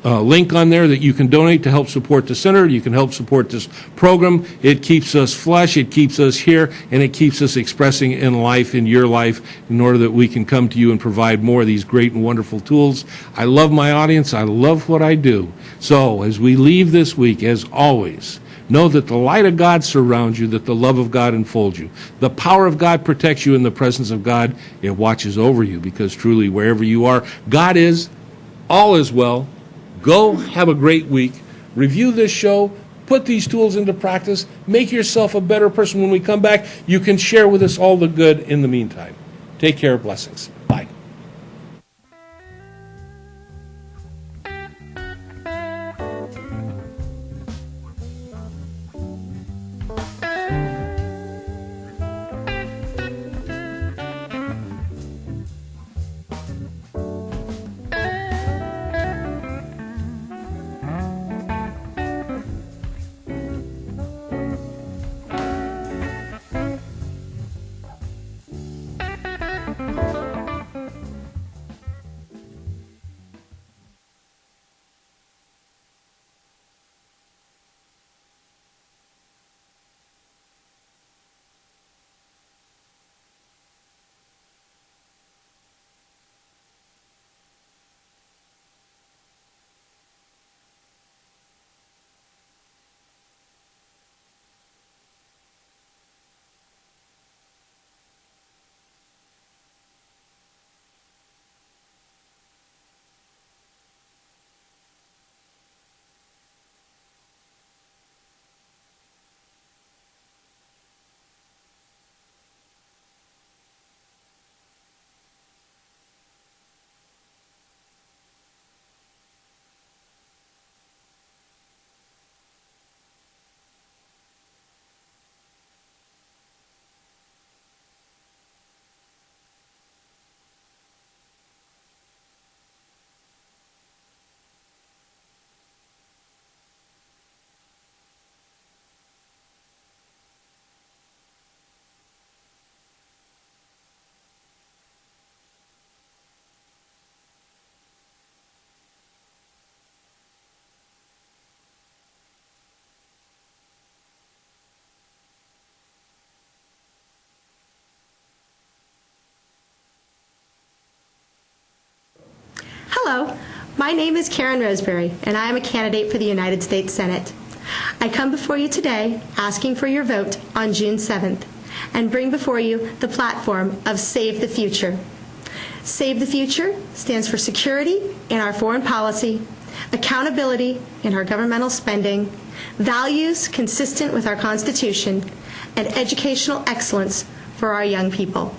S1: link on there that you can donate to help support the center. You can help support this program. It keeps us flush, it keeps us here, and it keeps us expressing in life, in your life, in order that we can come to you and provide more of these great and wonderful tools. I love my audience. I love what I do. So as we leave this week, as always, know that the light of God surrounds you, that the love of God enfolds you. The power of God protects you in the presence of God. It watches over you, because truly wherever you are, God is, all is well. Go have a great week. Review this show. Put these tools into practice. Make yourself a better person. When we come back, you can share with us all the good in the meantime. Take care. Blessings. Bye.
S7: Hello, my name is Karen Roseberry, and I am a candidate for the United States Senate. I come before you today asking for your vote on June 7th and bring before you the platform of Save the Future. Save the Future stands for security in our foreign policy, accountability in our governmental spending, values consistent with our Constitution, and educational excellence for our young people.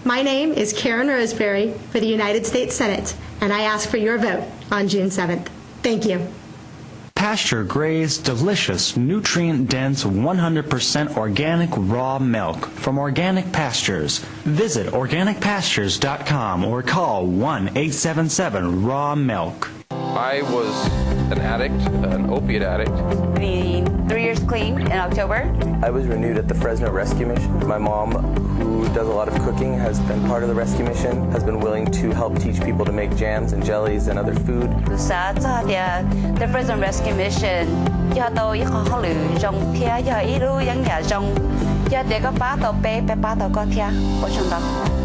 S7: My name is Karen Roseberry for the United States Senate, and I ask for your vote on June 7th. Thank you.
S2: Pasture-grazed, delicious, nutrient-dense, 100% organic raw milk from Organic Pastures. Visit organicpastures.com or call 1-877-RAW-MILK.
S12: I was an addict, an opiate addict.
S13: Being 3 years clean in October.
S14: I was renewed at the Fresno Rescue Mission. My mom, who does a lot of cooking, has been part of the rescue mission, has been willing to help teach people to make jams and jellies and other food.
S13: The Fresno Rescue Mission,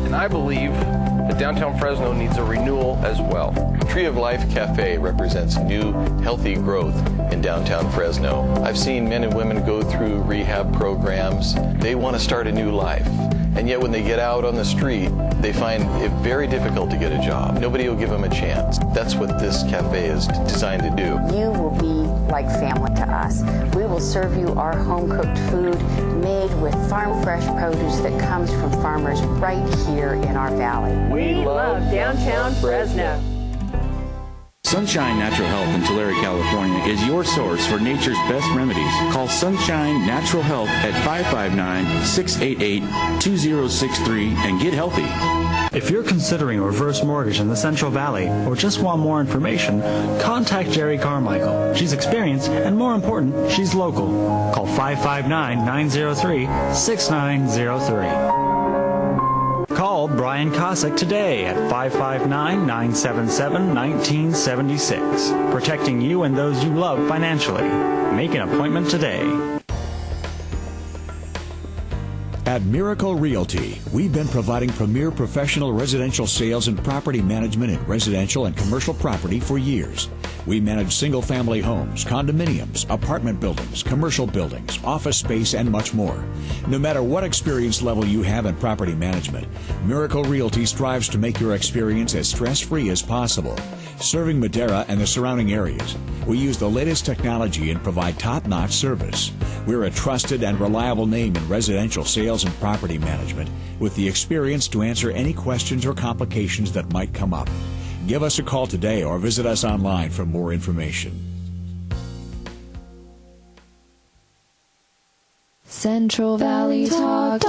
S12: And I believe that downtown Fresno needs a renewal as well.
S15: Tree of Life Cafe represents new, healthy growth in downtown Fresno. I've seen men and women go through rehab programs. They want to start a new life. And yet when they get out on the street, they find it very difficult to get a job. Nobody will give them a chance. That's what this cafe is designed to do.
S16: You will be like family to us. We will serve you our home-cooked food made with farm-fresh produce that comes from farmers right here in our valley.
S17: We love downtown Fresno.
S18: Sunshine Natural Health in Tulare, California is your source for nature's best remedies. Call Sunshine Natural Health at 559-688-2063 and get healthy.
S2: If you're considering a reverse mortgage in the Central Valley or just want more information, contact Jerry Carmichael. She's experienced and, more important, she's local. Call 559-903-6903. Call Brian Cossack today at 559-977-1976. Protecting you and those you love financially. Make an appointment today.
S19: At Miracle Realty, we've been providing premier professional residential sales and property management in residential and commercial property for years. We manage single-family homes, condominiums, apartment buildings, commercial buildings, office space, and much more. No matter what experience level you have in property management, Miracle Realty strives to make your experience as stress-free as possible. Serving Madera and the surrounding areas, we use the latest technology and provide top-notch service. We're a trusted and reliable name in residential sales and property management with the experience to answer any questions or complications that might come up. Give us a call today or visit us online for more information.
S4: Central Valley Talk.